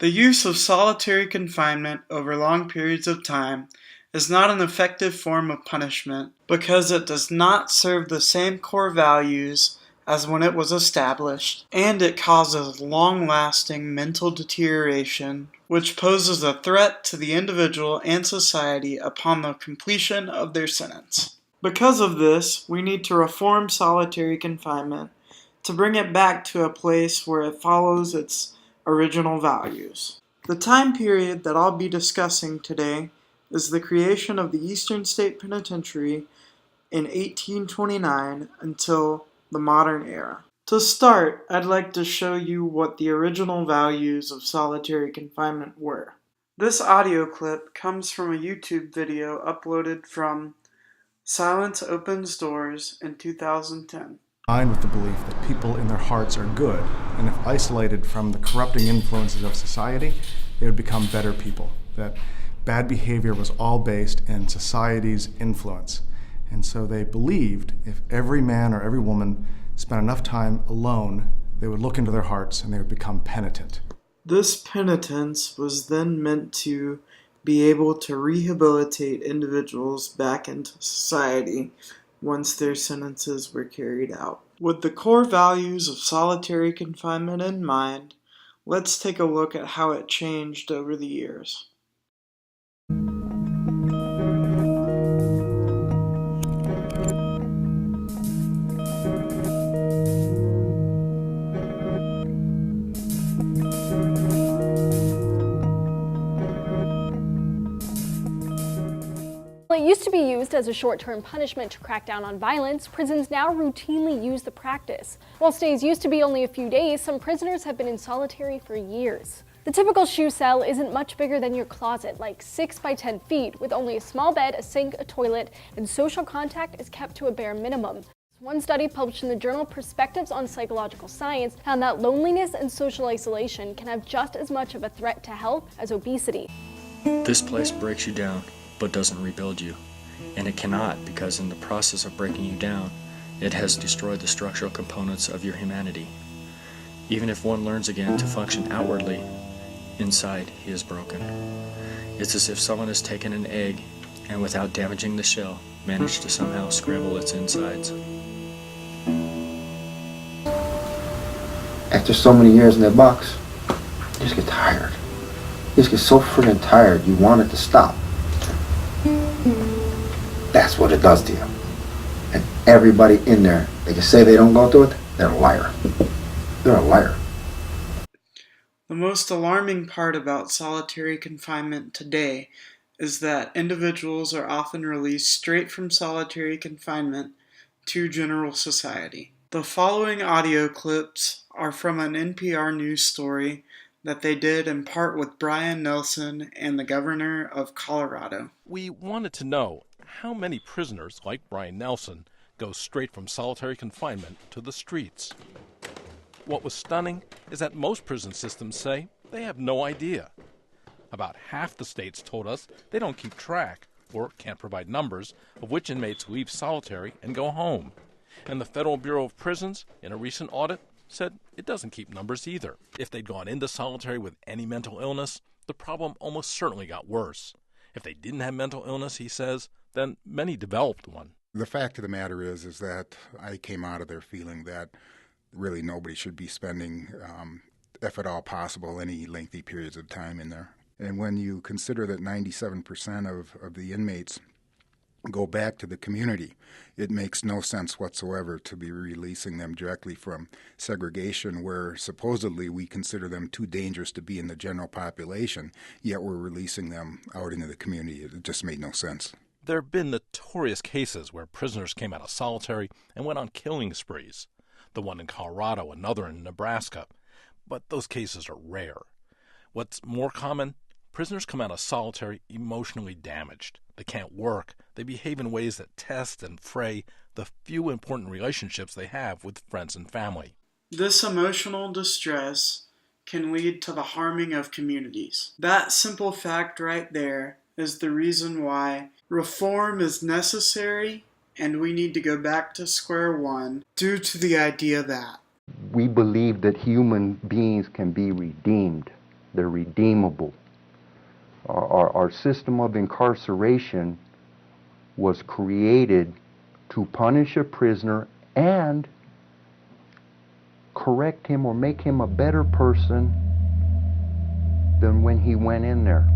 The use of solitary confinement over long periods of time is not an effective form of punishment because it does not serve the same core values as when it was established, and it causes long-lasting mental deterioration, which poses a threat to the individual and society upon the completion of their sentence. Because of this, we need to reform solitary confinement to bring it back to a place where it follows its original values. The time period that I'll be discussing today is the creation of the Eastern State Penitentiary in 1829 until the modern era. To start, I'd like to show you what the original values of solitary confinement were. This audio clip comes from a YouTube video uploaded from Silence Opens Doors in 2010. With the belief that people in their hearts are good, and if isolated from the corrupting influences of society, they would become better people. That bad behavior was all based in society's influence. And so they believed if every man or every woman spent enough time alone, they would look into their hearts and they would become penitent. This penitence was then meant to be able to rehabilitate individuals back into society once their sentences were carried out. With the core values of solitary confinement in mind, let's take a look at how it changed over the years. While it used to be used as a short-term punishment to crack down on violence, prisons now routinely use the practice. While stays used to be only a few days, some prisoners have been in solitary for years. The typical shoe cell isn't much bigger than your closet, like 6 by 10 feet, with only a small bed, a sink, a toilet, and social contact is kept to a bare minimum. One study published in the journal Perspectives on Psychological Science found that loneliness and social isolation can have just as much of a threat to health as obesity. This place breaks you down, but doesn't rebuild you. And it cannot, because in the process of breaking you down, it has destroyed the structural components of your humanity. Even if one learns again to function outwardly, inside he is broken. It's as if someone has taken an egg and without damaging the shell, managed to somehow scramble its insides. After so many years in that box, you just get tired. You just get so freaking tired, you want it to stop. That's what it does to you. And everybody in there, they can say they don't go through it, they're a liar. They're a liar. The most alarming part about solitary confinement today is that individuals are often released straight from solitary confinement to general society. The following audio clips are from an NPR news story that they did in part with Brian Nelson and the governor of Colorado. We wanted to know how many prisoners like Brian Nelson go straight from solitary confinement to the streets. What was stunning is that most prison systems say they have no idea. About half the states told us they don't keep track or can't provide numbers of which inmates leave solitary and go home. And the Federal Bureau of Prisons, in a recent audit, said it doesn't keep numbers either. If they'd gone into solitary with any mental illness, the problem almost certainly got worse. If they didn't have mental illness, he says, then many developed one. The fact of the matter is that I came out of there feeling that really nobody should be spending, if at all possible, any lengthy periods of time in there. And when you consider that 97% of the inmates go back to the community, it makes no sense whatsoever to be releasing them directly from segregation, where supposedly we consider them too dangerous to be in the general population, yet we're releasing them out into the community. It just made no sense. There have been notorious cases where prisoners came out of solitary and went on killing sprees. The one in Colorado, another in Nebraska. But those cases are rare. What's more common? Prisoners come out of solitary emotionally damaged. They can't work. They behave in ways that test and fray the few important relationships they have with friends and family. This emotional distress can lead to the harming of communities. That simple fact right there is the reason why reform is necessary and we need to go back to square one due to the idea that We believe that human beings can be redeemed. They're redeemable. Our system of incarceration was created to punish a prisoner and correct him or make him a better person than when he went in there.